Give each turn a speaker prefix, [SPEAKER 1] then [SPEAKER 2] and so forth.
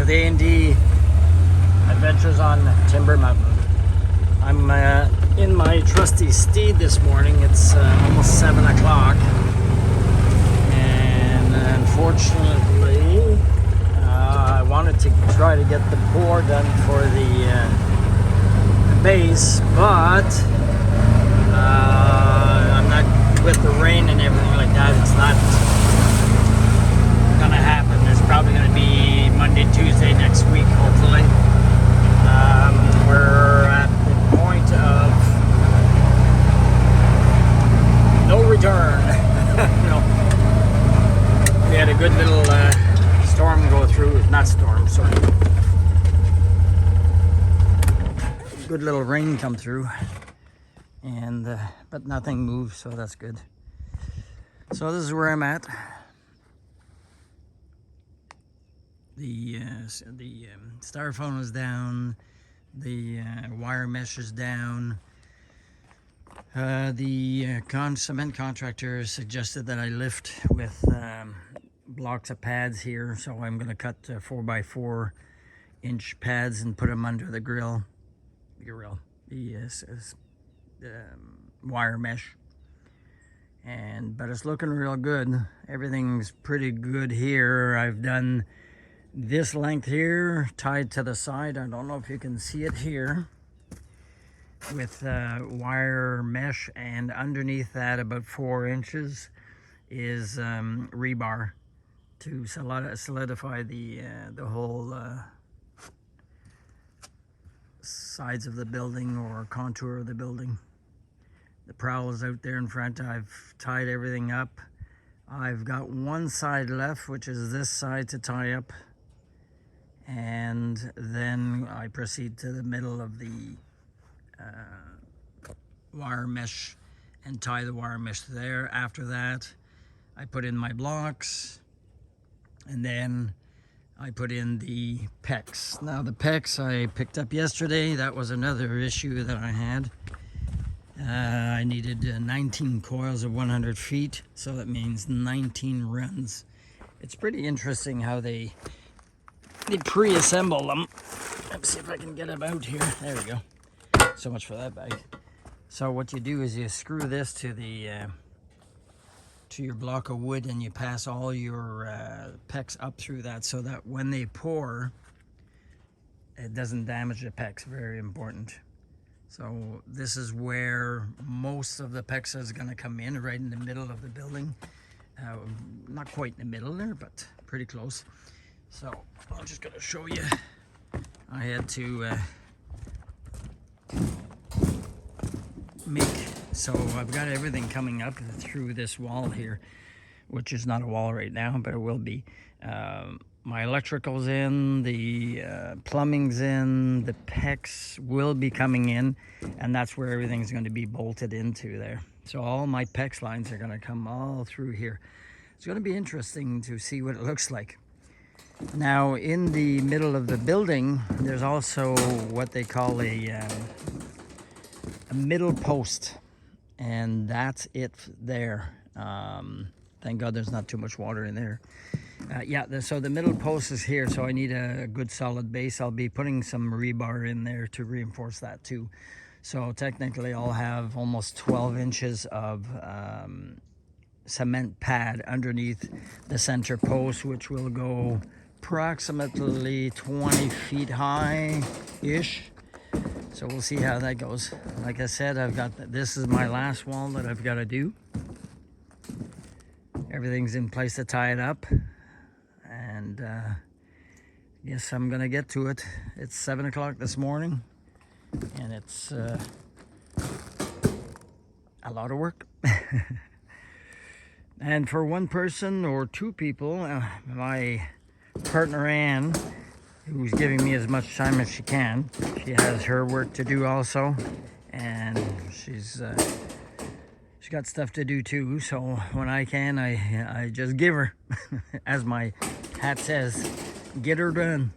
[SPEAKER 1] with A&D Adventures on Timber Mountain. I'm in my trusty steed this morning. It's almost 7 o'clock, and unfortunately I wanted to try to get the pour done for the base, but I'm not, with the rain and everything like that, it's not gonna happen. It's probably gonna be Monday, Tuesday next week, hopefully. We're at the point of no return. No. We had a good little storm go through, not storm, sorry. Good little rain come through, and but nothing moved, so that's good. So this is where I'm at. The styrofoam is down, the wire mesh is down. The cement contractor suggested that I lift with blocks of pads here, so I'm going to cut 4x4 inch pads and put them under the wire mesh. But it's looking real good. Everything's pretty good here. I've done this length here tied to the side. I don't know if you can see it here, with wire mesh, and underneath that about 4 inches is rebar to solidify the whole sides of the building or contour of the building. The prowl is out there in front. I've tied everything up. I've got one side left, which is this side, to tie up, and then I proceed to the middle of the wire mesh and tie the wire mesh there. After that, I put in my blocks, and then I put in the pecs. Now the pecs I picked up yesterday. That was another issue that I had. I needed 19 coils of 100 feet, so that means 19 runs. It's pretty interesting how they pre-assemble them. Let's see if I can get them out here. There we go. So much for that bag. So what you do is you screw this to the to your block of wood, and you pass all your pecs up through that, so that when they pour, it doesn't damage the pecs. Very important. So this is where most of the pecs is going to come in, right in the middle of the building. Not quite in the middle there, but pretty close. So I'm just going to show you. I had to so I've got everything coming up through this wall here, which is not a wall right now, but it will be. My electrical's in, the plumbing's in, the pecs will be coming in, and that's where everything's going to be bolted into there. So all my pecs lines are going to come all through here. It's going to be interesting to see what it looks like. Now, in the middle of the building, there's also what they call a middle post, and that's it there. Thank God there's not too much water in there. So the middle post is here, so I need a good solid base. I'll be putting some rebar in there to reinforce that too. So technically I'll have almost 12 inches of cement pad underneath the center post, which will go approximately 20 feet high-ish. So we'll see how that goes. Like I said, this is my last wall that I've got to do. Everything's in place to tie it up, and yes, I'm gonna get to it. It's 7 o'clock this morning, and it's a lot of work. And for one person or two people, my partner Ann, who's giving me as much time as she can. She has her work to do also, and she's got stuff to do too. So when I can, I just give her, as my hat says, get her done.